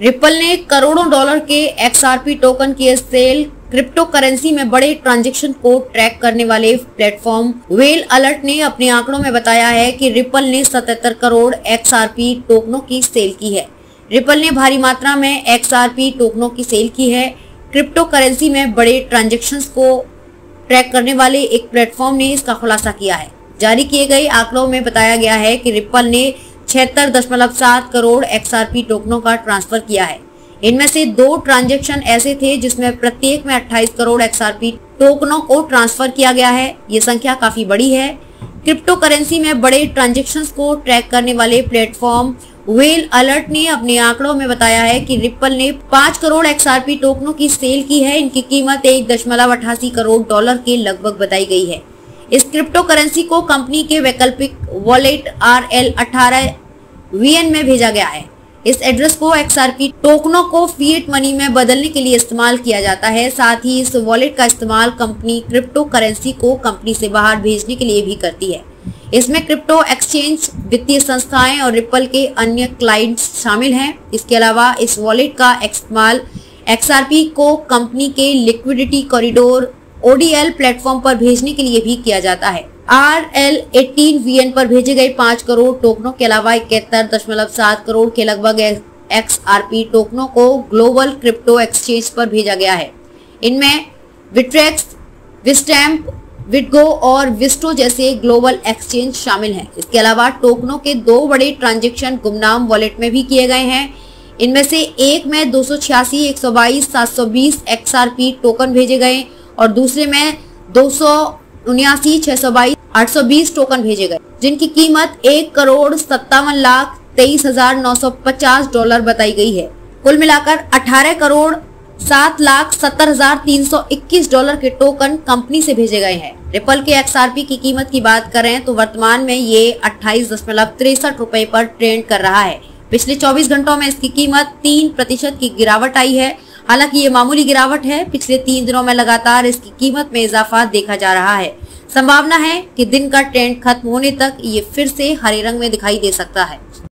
Ripple ने करोड़ों dollar के XRP टोकन की सेल। क्रिप्टो करेंसी में बड़े ट्रांजैक्शन को ट्रैक करने वाले प्लेटफॉर्म व्हेल अलर्ट ने अपने आंकड़ों में बताया है कि रिपल ने 77 करोड़ XRP टोकनों की सेल की है। रिपल ने भारी मात्रा में XRP टोकनों की सेल की है। क्रिप्टो करेंसी में बड़े ट्रांजैक्शंस को ट्रैक करने वाले एक प्लेटफॉर्म ने इसका खुलासा किया है। जारी किए गए आंकड़ों में बताया गया है कि रिपल ने 76.7 करोड़ XRP टोकनों का ट्रांसफर किया है। इनमें से 2 ट्रांजैक्शन ऐसे थे जिसमें प्रत्येक में 28 करोड़ XRP टोकनों को ट्रांसफर किया गया है। ये संख्या काफी बड़ी है। क्रिप्टो करेंसी में बड़े ट्रांजैक्शंस को ट्रैक करने वाले प्लेटफॉर्म व्हेल अलर्ट ने अपने आंकड़ों में बताया है कि रिपल ने 5 करोड़ XRP टोकनों की सेल की है। इनकी कीमत 1.88 करोड़ डॉलर के लगभग बताई गई है। इस क्रिप्टो करेंसी को कंपनी के वैकल्पिक वॉलेट RL18VN में भेजा गया है। इस एड्रेस को XRP टोकनों को फिएट मनी में बदलने के लिए इस्तेमाल किया जाता है। साथ ही इस वॉलेट का इस्तेमाल कंपनी क्रिप्टो करेंसी को कंपनी से बाहर भेजने के लिए भी करती है। इसमें क्रिप्टो एक्सचेंज, वित्तीय संस्थाएं और रिपल के अन्य क्लाइंट्स शामिल हैं। इसके अलावा इस वॉलेट का इस्तेमाल XRP को कंपनी के लिक्विडिटी कॉरिडोर ODL प्लेटफॉर्म पर भेजने के लिए भी किया जाता है। RL18VN पर भेजे गए 5 करोड़ टोकनों के अलावा 71.7 करोड़ के लगभग XRP टोकनों को ग्लोबल क्रिप्टो एक्सचेंज पर भेजा गया है। इनमें विट्रेक्स, विस्टैम्प, विटगो और विस्टो जैसे ग्लोबल एक्सचेंज शामिल हैं। इसके अलावा टोकनों के 2 बड़े ट्रांजैक्शन गुमनाम वॉलेट में भी किए गए हैं। इनमें से एक में 286, 122, 720 XRP टोकन भेजे गए और दूसरे में 279, 622, 820 टोकन भेजे गए, जिनकी कीमत 1,57,23,950 डॉलर बताई गई है। कुल मिलाकर 18,07,70,321 डॉलर के टोकन कंपनी से भेजे गए हैं। रिपल के XRP की कीमत की बात करें तो वर्तमान में ये 28.63 रुपए पर ट्रेंड कर रहा है। पिछले 24 घंटों में इसकी कीमत 3% की गिरावट आई है। हालांकि ये मामूली गिरावट है। पिछले 3 दिनों में लगातार इसकी कीमत में इजाफा देखा जा रहा है। संभावना है कि दिन का ट्रेंड खत्म होने तक ये फिर से हरे रंग में दिखाई दे सकता है।